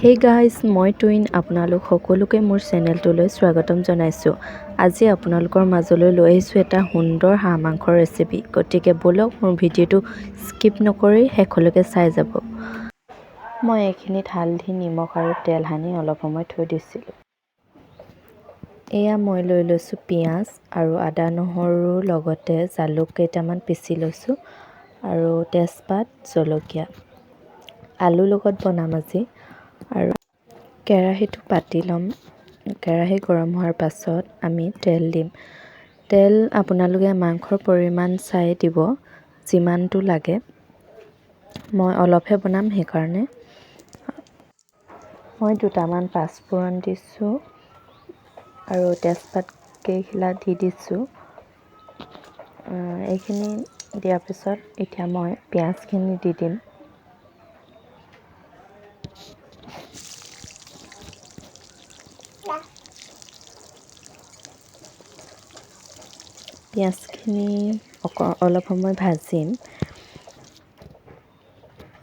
Hey guys, মই twin আপোনালোক সকলোকে মোৰ চেনেলটোলৈ স্বাগতম জনাইছোঁ। আজি আপোনালোকৰ মাজলৈ লৈ আহিছোঁ এটা সুন্দৰ হাঁহ মাংসৰ ৰেচিপি। গতিকে ব'লক মোৰ ভিডিঅ'টো স্কিপ নকৰি শেষলৈকে চাই যাব। মই এইখিনিত হালধি, নিমখ আৰু তেল সানি অলপ সময় থৈ দিছিলোঁ। এয়া মই লৈ লৈছোঁ পিঁয়াজ আৰু আদা নহৰুৰ লগতে জালুক কেইটামান পিচি লৈছোঁ আৰু তেজপাত, জলকীয়া। আলুৰ লগত বনাম আজি। আৰু কেৰাহীটো পাতি ল'ম। কেৰাহী গৰম হোৱাৰ পাছত আমি তেল দিম। তেল আপোনালোকে মাংসৰ পৰিমাণ চাই দিব, যিমানটো লাগে। মই অলপহে বনাম, সেইকাৰণে মই দুটামান পাঁচফোৰণ দিছোঁ আৰু তেজপাত কেইখিলা দি দিছোঁ। এইখিনি দিয়াৰ পিছত এতিয়া মই পিঁয়াজখিনি দি দিম। পিঁয়াজখিনি অলপ সময় ভাজিম।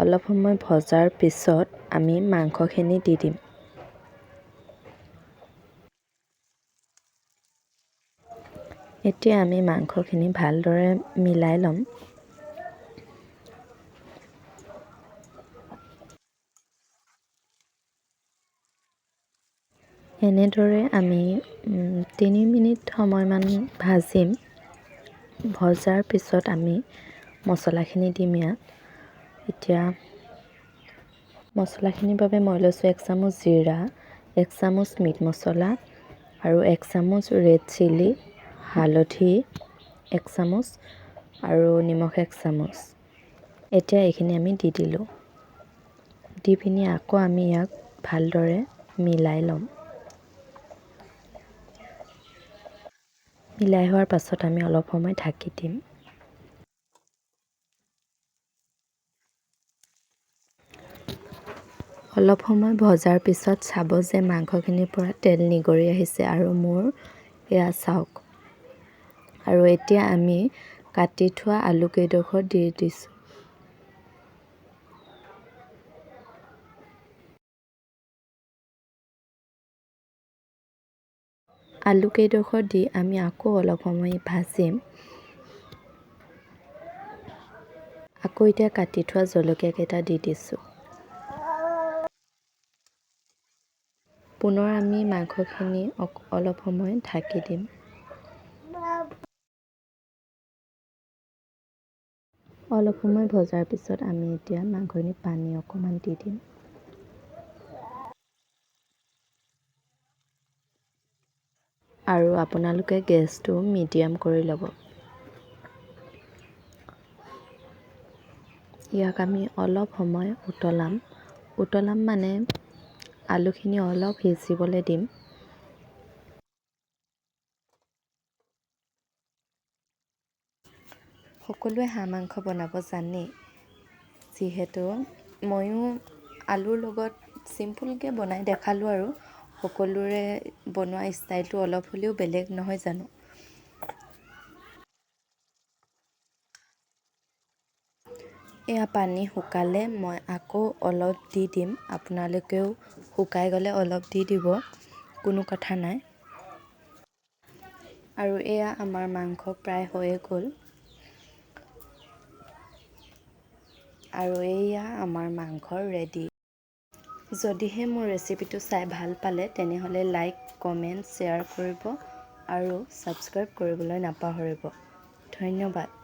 অলপ সময় ভজাৰ পিছত আমি মাংসখিনি দি দিম। এতিয়া আমি মাংসখিনি ভালদৰে মিলাই ল'ম। এনেদৰে আমি 3 মিনিট সময়মান ভাজিম। ভজাৰ পিছত আমি মছলাখিনি দিম ইয়াত। এতিয়া মছলাখিনিৰ বাবে মই লৈছোঁ 1 চামুচ জিৰা, 1 চামুচ মিট মছলা আৰু 1 চামুচ ৰেড চিলি, হালধি 1 চামুচ আৰু নিমখ 1 চামুচ। এতিয়া এইখিনি আমি দি দিলোঁ। দি পিনি আকৌ আমি ইয়াক ভালদৰে মিলাই ল'ম। মিলাই হোৱাৰ পাছত আমি অলপ সময় ঢাকি দিম। অলপ সময় ভজাৰ পিছত চাব যে মাংসখিনিৰ পৰা তেল নিগৰি আহিছে আৰু মোৰ এয়া চাওক। আৰু এতিয়া আমি কাটি থোৱা আলু কেইডোখৰ দি দিছোঁ। আলু কেইডোখৰ দি আমি আকৌ অলপ সময় ভাজিম। আকৌ এতিয়া কাটি থোৱা জলকীয়া কেইটা দি দিছোঁ। পুনৰ আমি মাংসখিনি অলপ সময় ঢাকি দিম। অলপ সময় ভজাৰ পিছত আমি এতিয়া মাংসখিনি পানী অকণমান দি দিম। আৰু আপোনালোকে গেছটো মিডিয়াম কৰি ল'ব। ইয়াক আমি অলপ সময় উতলাম মানে আলুখিনি অলপ সিজিবলৈ দিম। সকলোৱে হাঁহ মাংস বনাব জানেই, যিহেতু ময়ো আলুৰ লগত চিম্পুলকৈ বনাই দেখালোঁ আৰু সকলোৰে বনোৱা ষ্টাইলটো অলপ হ'লেও বেলেগ নহয় জানো। এয়া পানী শুকালে মই আকৌ অলপ দি দিম। আপোনালোকেও শুকাই গ'লে অলপ দি দিব, কোনো কথা নাই। আৰু এয়া আমাৰ মাংস প্ৰায় হৈয়ে গ'ল। আৰু এয়া আমাৰ মাংস ৰেডি। যদিহে মোৰ ৰেচিপিটো চাই ভাল পালে তেনেহ'লে লাইক, কমেণ্ট, শ্বেয়াৰ কৰিব আৰু ছাবস্ক্ৰাইব কৰিবলৈ নাপাহৰিব। ধন্যবাদ।